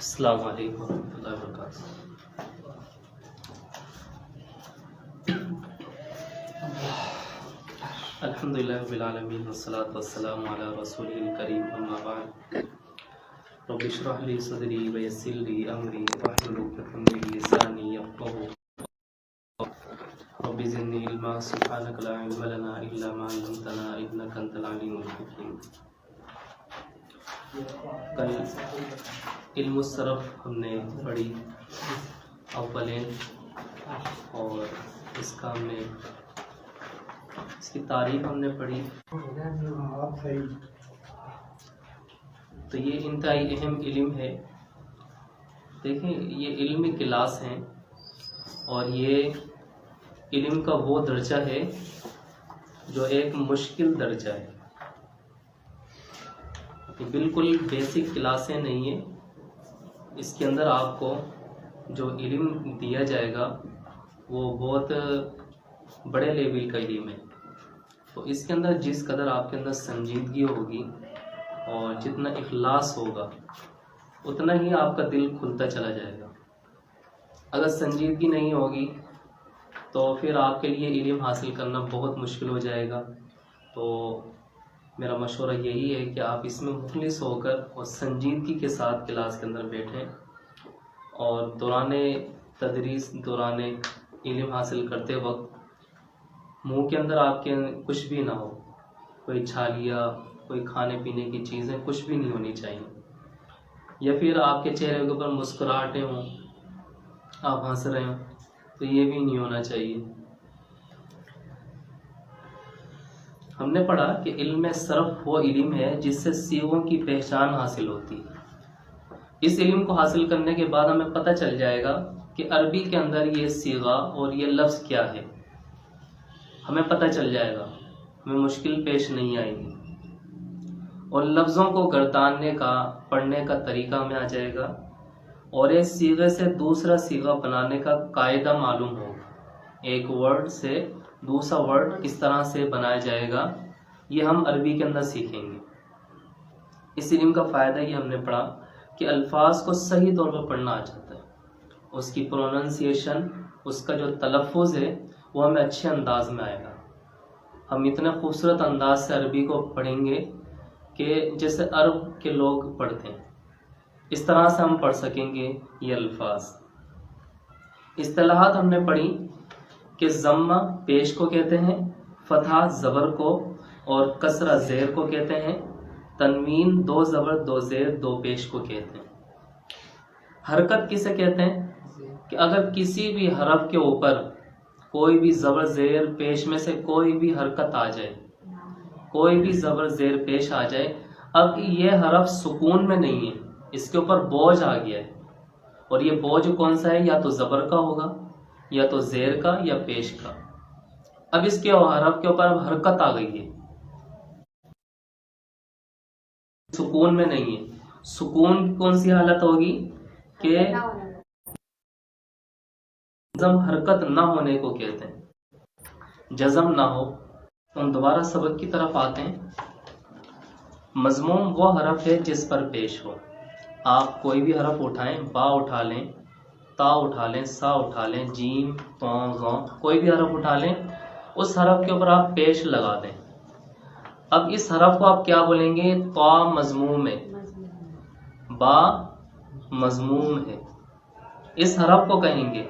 السلام علیکم ورحمۃ اللہ وبرکاتہ۔ الحمد للہ رب العالمین والصلاۃ والسلام علی رسولہ الکریم، اما بعد، رب اشرح لی صدری ویسر لی امری واحلل عقدۃ من لسانی یفقہوا رب زدنی علما سبحانک لا علم لنا الا ما علمتنا انک انت العلیم الحکیم۔ کل علم الصرف ہم نے پڑھی اولین، اور اس کا ہم نے اس کی تعریف ہم نے پڑھی۔ تو یہ انتہائی اہم علم ہے۔ دیکھیں، یہ علمی کلاس ہیں، اور یہ علم کا وہ درجہ ہے جو ایک مشکل درجہ ہے۔ یہ بالکل بیسک کلاسیں نہیں ہیں، اس کے اندر آپ کو جو علم دیا جائے گا وہ بہت بڑے لیول کا علم ہے۔ تو اس کے اندر جس قدر آپ کے اندر سنجیدگی ہوگی اور جتنا اخلاص ہوگا اتنا ہی آپ کا دل کھلتا چلا جائے گا۔ اگر سنجیدگی نہیں ہوگی تو پھر آپ کے لیے علم حاصل کرنا بہت مشکل ہو جائے گا۔ تو میرا مشورہ یہی ہے کہ آپ اس میں مخلص ہو کر اور سنجیدگی کے ساتھ کلاس کے اندر بیٹھیں، اور دوران تدریس، دوران علم حاصل کرتے وقت منہ کے اندر آپ کے کچھ بھی نہ ہو، کوئی چھالیاں، کوئی کھانے پینے کی چیزیں کچھ بھی نہیں ہونی چاہیے، یا پھر آپ کے چہرے کے اوپر مسکراہٹیں ہوں، آپ ہنس رہے ہوں، تو یہ بھی نہیں ہونا چاہیے۔ ہم نے پڑھا کہ علم صرف وہ علم ہے جس سے صیغوں کی پہچان حاصل ہوتی ہے۔ اس علم کو حاصل کرنے کے بعد ہمیں پتہ چل جائے گا کہ عربی کے اندر یہ صیغہ اور یہ لفظ کیا ہے، ہمیں پتہ چل جائے گا، ہمیں مشکل پیش نہیں آئے گی، اور لفظوں کو گرداننے کا، پڑھنے کا طریقہ ہمیں آ جائے گا، اور ایک صیغے سے دوسرا صیغہ بنانے کا قاعدہ معلوم ہوگا۔ ایک ورڈ سے دوسرا ورڈ کس طرح سے بنایا جائے گا، یہ ہم عربی کے اندر سیکھیں گے۔ اس علم کا فائدہ یہ ہم نے پڑھا کہ الفاظ کو صحیح طور پر پڑھنا آ جاتا ہے، اس کی پروننسیشن، اس کا جو تلفظ ہے وہ ہمیں اچھے انداز میں آئے گا۔ ہم اتنے خوبصورت انداز سے عربی کو پڑھیں گے کہ جیسے عرب کے لوگ پڑھتے ہیں، اس طرح سے ہم پڑھ سکیں گے یہ الفاظ۔ اصطلاحات ہم نے پڑھی کہ ضمہ پیش کو کہتے ہیں، فتحہ زبر کو، اور کسرہ زیر کو کہتے ہیں، تنوین دو زبر دو زیر دو پیش کو کہتے ہیں۔ حرکت کسے کہتے ہیں کہ اگر کسی بھی حرف کے اوپر کوئی بھی زبر زیر پیش میں سے کوئی بھی حرکت آ جائے، کوئی بھی زبر زیر پیش آ جائے، اب یہ حرف سکون میں نہیں ہے، اس کے اوپر بوجھ آ گیا ہے، اور یہ بوجھ کون سا ہے؟ یا تو زبر کا ہوگا، یا تو زیر کا، یا پیش کا۔ اب اس کے حرف کے اوپر اب حرکت آ گئی ہے، سکون میں نہیں ہے۔ سکون کون سی حالت ہوگی کہ جزم حرکت نہ ہونے کو کہتے ہیں، جزم نہ ہو۔ تو ہم دوبارہ سبق کی طرف آتے ہیں۔ مضموم وہ حرف ہے جس پر پیش ہو۔ آپ کوئی بھی حرف اٹھائیں، با اٹھا لیں، تا اٹھا لیں، سا اٹھا لیں، جیم، تو، ظ، کوئی بھی حرف اٹھا لیں، اس حرف کے اوپر آپ پیش لگا دیں۔ اب اس حرف کو آپ کیا بولیں گے؟ طا مضموم ہے، با مضموم ہے۔ اس حرف کو کہیں گے،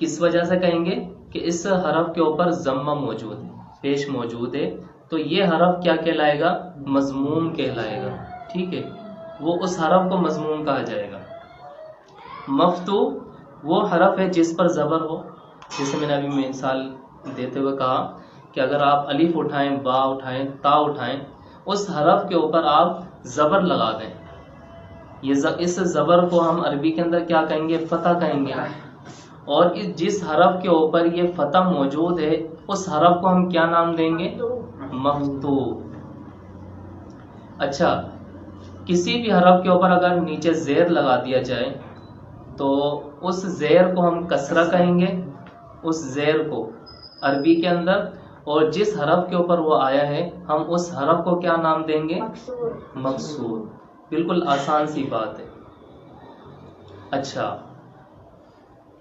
کس وجہ سے کہیں گے؟ کہ اس حرف کے اوپر ضمہ موجود ہے، پیش موجود ہے، تو یہ حرف کیا کہلائے گا؟ مضموم کہلائے گا۔ ٹھیک ہے، وہ اس حرف کو مضموم کہا جائے گا۔ مفتوح وہ حرف ہے جس پر زبر ہو، جیسے میں نے ابھی مثال دیتے ہوئے کہا کہ اگر آپ الف اٹھائیں، با اٹھائیں، تا اٹھائیں، اس حرف کے اوپر آپ زبر لگا دیں، اس زبر کو ہم عربی کے اندر کیا کہیں گے؟ فتح کہیں گے، اور جس حرف کے اوپر یہ فتح موجود ہے اس حرف کو ہم کیا نام دیں گے؟ مفتوح۔ اچھا، کسی بھی حرف کے اوپر اگر نیچے زیر لگا دیا جائے تو اس زیر کو ہم کسرہ کہیں گے، اس زیر کو عربی کے اندر، اور جس حرف کے اوپر وہ آیا ہے ہم اس حرف کو کیا نام دیں گے؟ مکسور۔ بالکل آسان سی بات ہے. اچھا،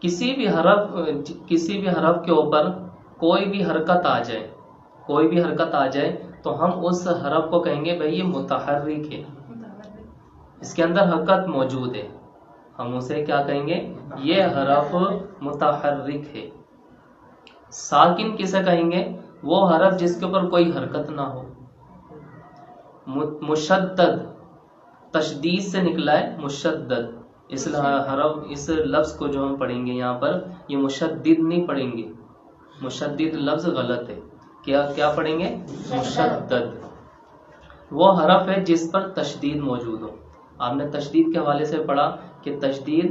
کسی بھی حرف کے اوپر کوئی بھی حرکت آ جائے تو ہم اس حرف کو کہیں گے بھئی یہ متحرک ہے، اس کے اندر حرکت موجود ہے، ہم اسے کیا کہیں گے؟ یہ حرف متحرک ہے. ساکن کسے کہیں گے؟ وہ حرف جس کے اوپر کوئی حرکت نہ ہو. مشدد تشدید سے نکلا ہے، مشدد. اس لفظ کو جو ہم پڑھیں گے یہاں پر، یہ مشدد نہیں پڑھیں گے، مشدد لفظ غلط ہے. کیا پڑھیں گے؟ مشدد. وہ حرف ہے جس پر تشدید موجود ہو. آپ نے تشدید کے حوالے سے پڑھا کہ تشدید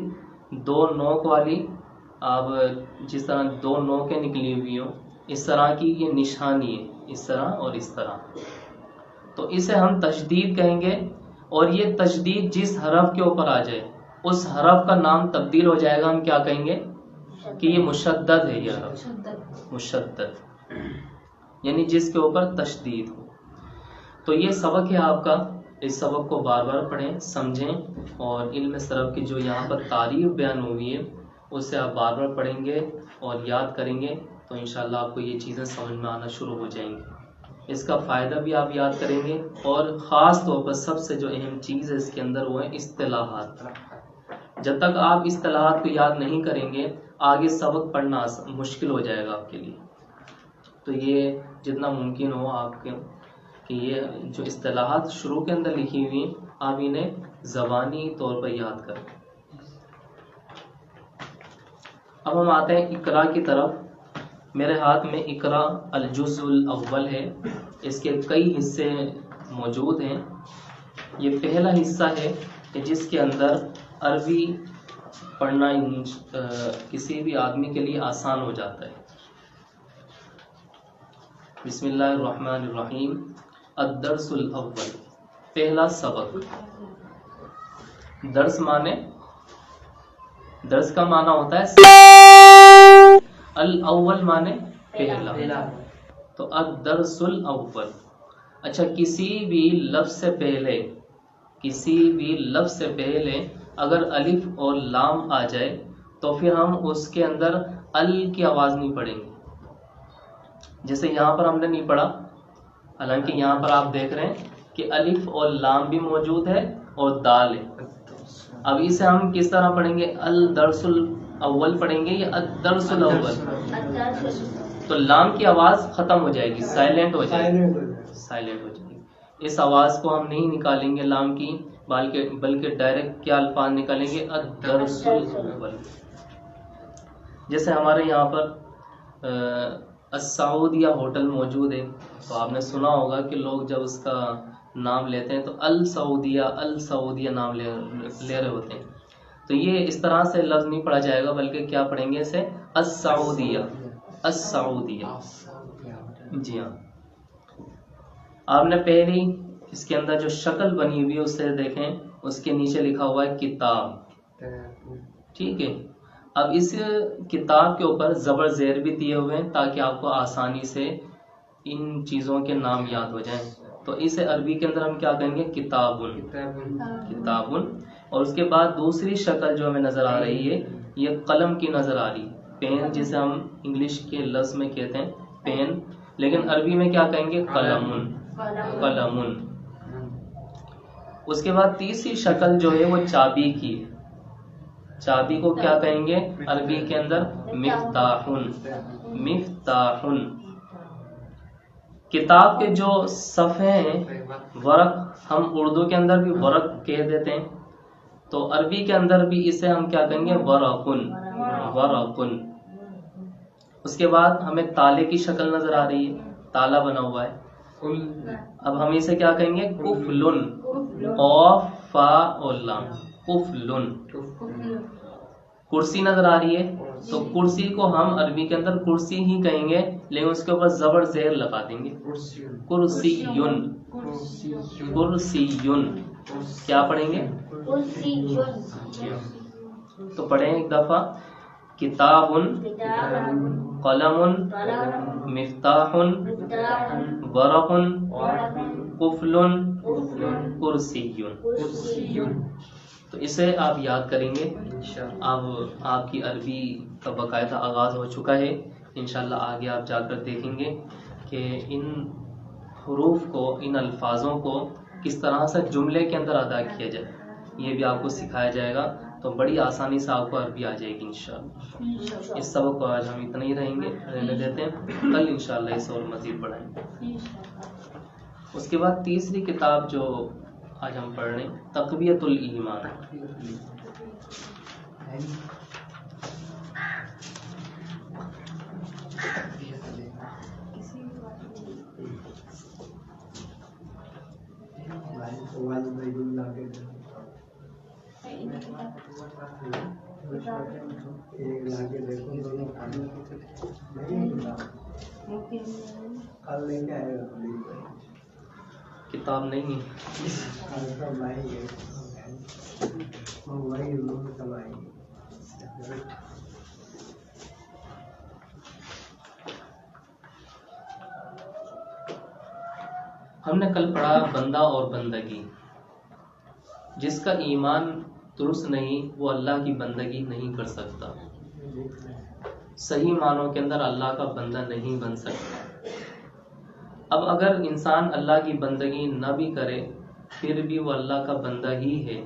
دو نوک والی، آپ جس طرح دو نوکیں نکلی ہوئی ہوں اس طرح کی یہ نشانی ہے، اس طرح اور اس طرح، تو اسے ہم تشدید کہیں گے. اور یہ تشدید جس حرف کے اوپر آ جائے اس حرف کا نام تبدیل ہو جائے گا، ہم کیا کہیں گے؟ کہ یہ مشدد ہے. یہ حرف مشدد یعنی جس کے اوپر تشدید ہو. تو یہ سبق ہے آپ کا، اس سبق کو بار بار پڑھیں، سمجھیں، اور علم صرف کی جو یہاں پر تعریف بیان ہوئی ہے اسے آپ بار بار پڑھیں گے اور یاد کریں گے تو انشاءاللہ آپ کو یہ چیزیں سمجھ میں آنا شروع ہو جائیں گی. اس کا فائدہ بھی آپ یاد کریں گے، اور خاص طور پر سب سے جو اہم چیز ہے اس کے اندر وہ ہے اصطلاحات. جب تک آپ اصطلاحات کو یاد نہیں کریں گے آگے سبق پڑھنا مشکل ہو جائے گا آپ کے لیے. تو یہ جتنا ممکن ہو آپ کے کہ یہ جو اصطلاحات شروع کے اندر لکھی ہوئی آپ انہیں زبانی طور پر یاد کریں. اب ہم آتے ہیں اقرا کی طرف. میرے ہاتھ میں اقرا الجزء الاول ہے، اس کے کئی حصے موجود ہیں. یہ پہلا حصہ ہے کہ جس کے اندر عربی پڑھنا کسی بھی آدمی کے لیے آسان ہو جاتا ہے. بسم اللہ الرحمن الرحیم. الدرس الاول، پہلا سبق. درس کا معنی ہوتا ہے الاول معنی پہلا. تو الدرس الاول. اچھا، کسی بھی لفظ سے پہلے اگر الف اور لام آ جائے تو پھر ہم اس کے اندر ال کی آواز نہیں پڑھیں گے. جیسے یہاں پر ہم نے نہیں پڑھا، حالانکہ یہاں پر آپ دیکھ رہے ہیں کہ الف اور لام بھی موجود ہے اور دال ہے. اب اسے ہم کس طرح پڑھیں گے؟ الدرس الاول پڑھیں گے یا الدرس الاول؟ تو لام کی آواز ختم ہو جائے گی، سائلنٹ ہو جائے گی. اس آواز کو ہم نہیں نکالیں گے لام کی، بلکہ ڈائریکٹ کیا الفاظ نکالیں گے؟ الدرس الاول. جیسے ہمارے یہاں پر السعودیہ ہوٹل موجود ہے، تو آپ نے سنا ہوگا کہ لوگ جب اس کا نام لیتے ہیں تو السعودیہ نام لے رہے ہوتے ہیں. تو یہ اس طرح سے لفظ نہیں پڑھا جائے گا، بلکہ کیا پڑھیں گے اسے؟ السعودیہ. جی ہاں. آپ نے پہلی اس کے اندر جو شکل بنی ہوئی ہے اسے دیکھیں، اس کے نیچے لکھا ہوا ہے کتاب. ٹھیک ہے. اب اس کتاب کے اوپر زبر زیر بھی دیے ہوئے ہیں تاکہ آپ کو آسانی سے ان چیزوں کے نام یاد ہو جائیں. تو اسے عربی کے اندر ہم کیا کہیں گے؟ کتابن. اور اس کے بعد دوسری شکل جو ہمیں نظر آ رہی ہے یہ قلم کی نظر آ رہی، پین جسے ہم انگلش کے لفظ میں کہتے ہیں پین، لیکن عربی میں کیا کہیں گے؟ قلمن. اس کے بعد تیسری شکل جو ہے وہ چابی کی ہے. چابی کو کیا کہیں گے عربی کے اندر؟ مفتاحن. کتاب کے جو صفحے ہیں، ورق، ہم اردو کے اندر بھی ورق کہہ دیتے ہیں، تو عربی کے اندر بھی اسے ہم کیا کہیں گے؟ ورقن. اس کے بعد ہمیں تالے کی شکل نظر آ رہی ہے، تالا بنا ہوا ہے. اب ہم اسے کیا کہیں گے؟ قفلن. قاف فا اور لام، قفلن. کرسی نظر آ رہی ہے، تو کرسی کو ہم عربی کے اندر کرسی ہی کہیں گے، لیکن اس کے اوپر زبر زیر لگا دیں گے. کرسیون. کیا پڑھیں گے؟ تو پڑھیں ایک دفعہ. کتابن، قلمن، مفتاحن، ورقن، قفلن، کرسیٌ. تو اسے آپ یاد کریں گے. اب آپ کی عربی کا باقاعدہ آغاز ہو چکا ہے. انشاءاللہ آگے آپ جا کر دیکھیں گے کہ ان حروف کو، ان الفاظوں کو کس طرح سے جملے کے اندر ادا کیا جائے، یہ بھی آپ کو سکھایا جائے گا. تو بڑی آسانی سے آپ کو عربی آ جائے گی انشاءاللہ. اس سبق کو آج ہم اتنا ہی رہنے دیتے ہیں. کل انشاءاللہ اس اور مزید بڑھائیں گے. اس کے بعد تیسری کتاب جو آج ہم پڑھ رہے ہیں، تقویۃ الایمان. کتاب نہیں ہے. ہم نے کل پڑھا بندہ اور بندگی. جس کا ایمان درست نہیں وہ اللہ کی بندگی نہیں کر سکتا. صحیح معنوں کے اندر اللہ کا بندہ نہیں بن سکتا. اب اگر انسان اللہ کی بندگی نہ بھی کرے پھر بھی وہ اللہ کا بندہ ہی ہے.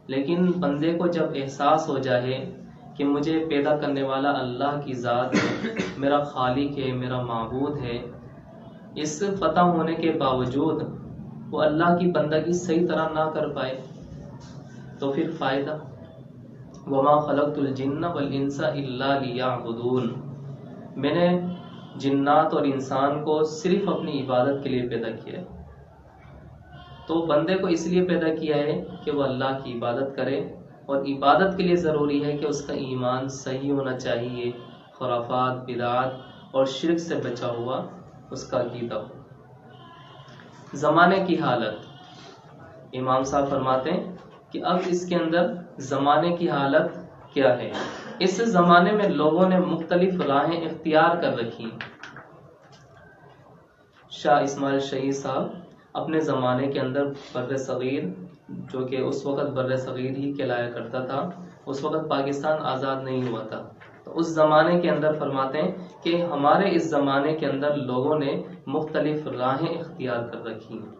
لیکن بندے کو جب احساس ہو جائے کہ مجھے پیدا کرنے والا اللہ کی ذات ہے، میرا خالق ہے، میرا معبود ہے، اس پتہ ہونے کے باوجود وہ اللہ کی بندگی صحیح طرح نہ کر پائے تو پھر فائدہ. وَمَا خَلَقْتُ الْجِنَّ وَالْإِنسَ إِلَّا لِيَعْبُدُونَ. میں نے جنات اور انسان کو صرف اپنی عبادت کے لیے پیدا کیا ہے. تو بندے کو اس لیے پیدا کیا ہے کہ وہ اللہ کی عبادت کرے، اور عبادت کے لیے ضروری ہے کہ اس کا ایمان صحیح ہونا چاہیے، خرافات، بدعات اور شرک سے بچا ہوا اس کا عقیدہ ہو. زمانے کی حالت، امام صاحب فرماتے ہیں کہ اب اس کے اندر زمانے کی حالت کیا ہے. اس زمانے میں لوگوں نے مختلف راہیں اختیار کر رکھی. شاہ اسماعیل شہید صاحب اپنے زمانے کے اندر بر صغیر، جو کہ اس وقت بر صغیر ہی کہلایا کرتا تھا، اس وقت پاکستان آزاد نہیں ہوا تھا، تو اس زمانے کے اندر فرماتے ہیں کہ ہمارے اس زمانے کے اندر لوگوں نے مختلف راہیں اختیار کر رکھی ہیں.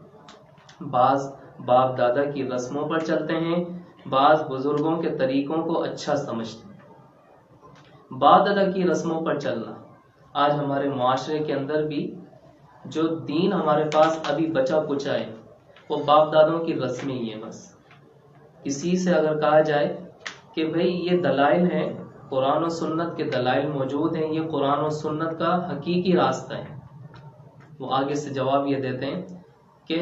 بعض باپ دادا کی رسموں پر چلتے ہیں، بعض بزرگوں کے طریقوں کو اچھا سمجھتے ہیں. باپ دادا کی رسموں پر چلنا، آج ہمارے معاشرے کے اندر بھی جو دین ہمارے پاس ابھی بچا کچا ہے وہ باپ دادوں کی رسمیں ہی ہیں. بس کسی سے اگر کہا جائے کہ بھئی یہ دلائل ہیں، قرآن و سنت کے دلائل موجود ہیں، یہ قرآن و سنت کا حقیقی راستہ ہے، وہ آگے سے جواب یہ دیتے ہیں کہ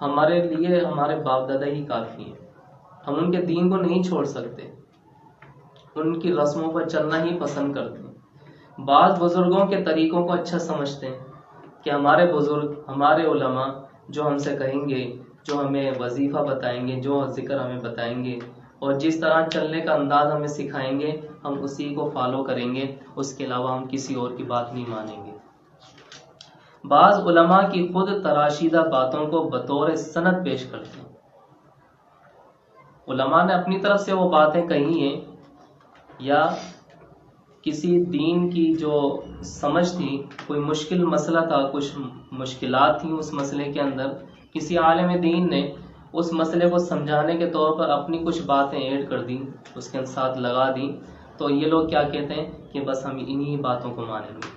ہمارے لیے ہمارے باپ دادا ہی کافی ہیں، ہم ان کے دین کو نہیں چھوڑ سکتے، ان کی رسموں پر چلنا ہی پسند کرتے ہیں. بعض بزرگوں کے طریقوں کو اچھا سمجھتے ہیں کہ ہمارے بزرگ، ہمارے علماء جو ہم سے کہیں گے، جو ہمیں وظیفہ بتائیں گے، جو ذکر ہمیں بتائیں گے، اور جس طرح چلنے کا انداز ہمیں سکھائیں گے ہم اسی کو فالو کریں گے، اس کے علاوہ ہم کسی اور کی بات نہیں مانیں گے. بعض علماء کی خود تراشیدہ باتوں کو بطور سند پیش کرتے ہیں. علماء نے اپنی طرف سے وہ باتیں کہی ہیں، یا کسی دین کی جو سمجھ تھی، کوئی مشکل مسئلہ تھا، کچھ مشکلات تھیں اس مسئلے کے اندر، کسی عالم دین نے اس مسئلے کو سمجھانے کے طور پر اپنی کچھ باتیں ایڈ کر دیں، اس کے ساتھ لگا دیں، تو یہ لوگ کیا کہتے ہیں کہ بس ہم انہی باتوں کو مانیں گے.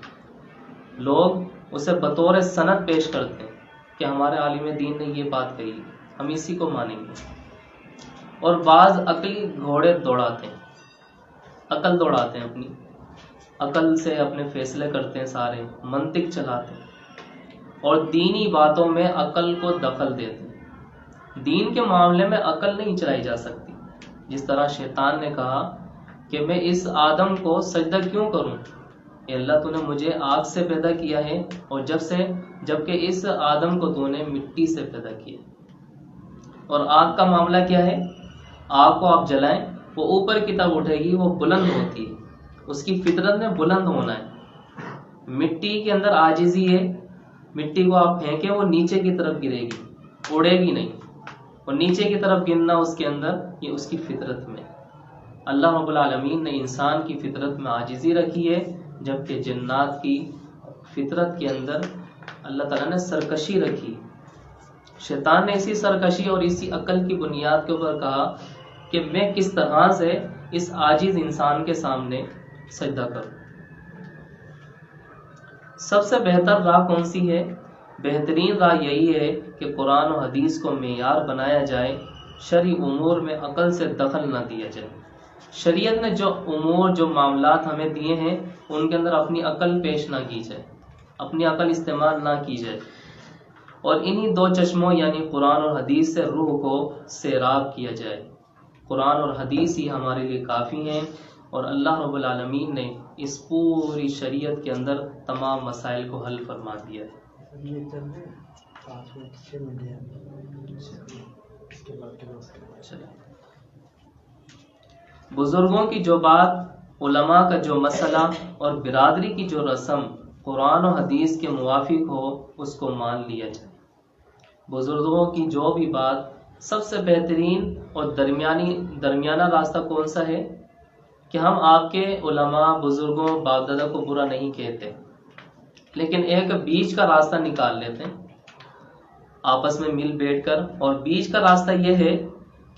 لوگ اسے بطور سند پیش کرتے ہیں کہ ہمارے عالم دین نے یہ بات کہی، ہم اسی کو مانیں گے. اور بعض عقلی گھوڑے دوڑاتے ہیں، عقل دوڑاتے ہیں، اپنی عقل سے اپنے فیصلے کرتے ہیں، سارے منطق چلاتے ہیں، اور دینی باتوں میں عقل کو دخل دیتے ہیں. دین کے معاملے میں عقل نہیں چلائی جا سکتی. جس طرح شیطان نے کہا کہ میں اس آدم کو سجدہ کیوں کروں، اے اللہ تو نے مجھے آگ سے پیدا کیا ہے، اور جبکہ اس آدم کو تو نے مٹی سے پیدا کیا. اور آگ کا معاملہ کیا ہے؟ آگ کو آپ جلائیں وہ اوپر کی طرف اٹھے گی، وہ بلند ہوتی ہے، اس کی فطرت میں بلند ہونا ہے. مٹی کے اندر عاجزی ہے، مٹی کو آپ پھینکیں وہ نیچے کی طرف گرے گی. اڑے بھی نہیں، اور نیچے کی طرف گرنا اس کے اندر یہ اس کی فطرت میں۔ اللہ رب العالمین نے انسان کی فطرت میں عاجزی رکھی ہے، جبکہ جنات کی فطرت کے اندر اللہ تعالیٰ نے سرکشی رکھی۔ شیطان نے اسی سرکشی اور اسی عقل کی بنیاد کے اوپر کہا کہ میں کس طرح سے اس عاجز انسان کے سامنے سجدہ کروں۔ سب سے بہتر راہ کون سی ہے؟ بہترین راہ یہی ہے کہ قرآن و حدیث کو معیار بنایا جائے، شرعی امور میں عقل سے دخل نہ دیا جائے۔ شریعت نے جو امور، جو معاملات ہمیں دیے ہیں، ان کے اندر اپنی عقل پیش نہ کی جائے، اپنی عقل استعمال نہ کی جائے، اور انہی دو چشموں یعنی قرآن اور حدیث سے روح کو سیراب کیا جائے۔ قرآن اور حدیث ہی ہمارے لیے کافی ہیں، اور اللہ رب العالمین نے اس پوری شریعت کے اندر تمام مسائل کو حل فرما دیا ہے۔ بزرگوں کی جو بات، علماء کا جو مسئلہ اور برادری کی جو رسم قرآن و حدیث کے موافق ہو، اس کو مان لیا جائے۔ بزرگوں کی جو بھی بات، سب سے بہترین اور درمیانہ راستہ کون سا ہے؟ کہ ہم آپ کے علماء، بزرگوں، باپ دادا کو برا نہیں کہتے، لیکن ایک بیچ کا راستہ نکال لیتے ہیں آپس میں مل بیٹھ کر، اور بیچ کا راستہ یہ ہے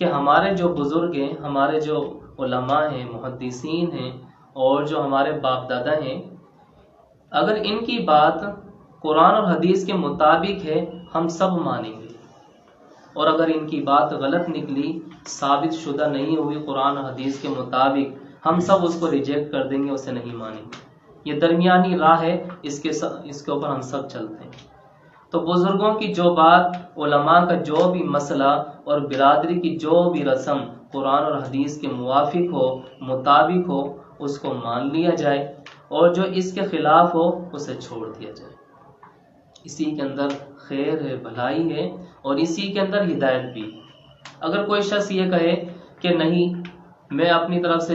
کہ ہمارے جو بزرگ ہیں، ہمارے جو علماء ہیں، محدثین ہیں، اور جو ہمارے باپ دادا ہیں، اگر ان کی بات قرآن اور حدیث کے مطابق ہے ہم سب مانیں گے، اور اگر ان کی بات غلط نکلی، ثابت شدہ نہیں ہوئی قرآن اور حدیث کے مطابق، ہم سب اس کو ریجیکٹ کر دیں گے، اسے نہیں مانیں گے۔ یہ درمیانی راہ ہے، اس کے اوپر ہم سب چلتے ہیں۔ تو بزرگوں کی جو بات، علماء کا جو بھی مسئلہ اور برادری کی جو بھی رسم قرآن اور حدیث کے موافق ہو، مطابق ہو، اس کو مان لیا جائے، اور جو اس کے خلاف ہو اسے چھوڑ دیا جائے۔ اسی کے اندر خیر ہے، بھلائی ہے، اور اسی کے اندر ہدایت بھی۔ اگر کوئی شخص یہ کہے کہ نہیں، میں اپنی طرف سے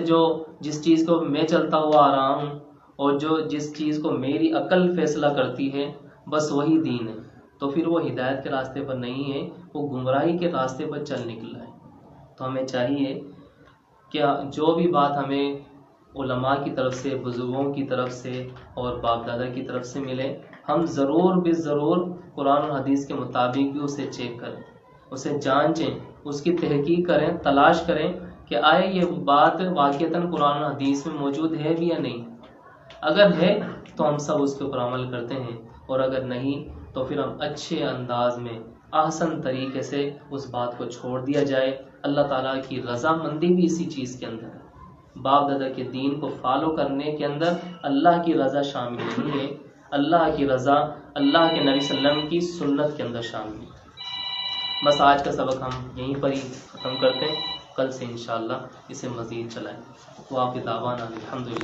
جس چیز کو میں چلتا ہوا آ رہا ہوں، اور جس چیز کو میری عقل فیصلہ کرتی ہے، بس وہی دین ہے، تو پھر وہ ہدایت کے راستے پر نہیں ہے، وہ گمراہی کے راستے پر چل نکلا ہے۔ تو ہمیں چاہیے کہ جو بھی بات ہمیں علماء کی طرف سے، بزرگوں کی طرف سے اور باپ دادا کی طرف سے ملے، ہم ضرور قرآن اور حدیث کے مطابق بھی اسے چیک کریں، اسے جانچیں، اس کی تحقیق کریں، تلاش کریں کہ آئے یہ بات واقعتاً قرآن اور حدیث میں موجود ہے بھی یا نہیں۔ اگر ہے تو ہم سب اس کے اوپر عمل کرتے ہیں، اور اگر نہیں تو پھر ہم اچھے انداز میں، احسن طریقے سے اس بات کو چھوڑ دیا جائے۔ اللہ تعالیٰ کی رضامندی بھی اسی چیز کے اندر ہے۔ باپ دادا کے دین کو فالو کرنے کے اندر اللہ کی رضا شامل نہیں ہے، اللہ کی رضا اللہ کے نبی صلی اللہ علیہ وسلم کی سنت کے اندر شامل ہے۔ بس آج کا سبق ہم یہیں پر ہی ختم کرتے ہیں، کل سے انشاءاللہ اسے مزید چلائیں۔ وآخر دعوانا الحمدللہ۔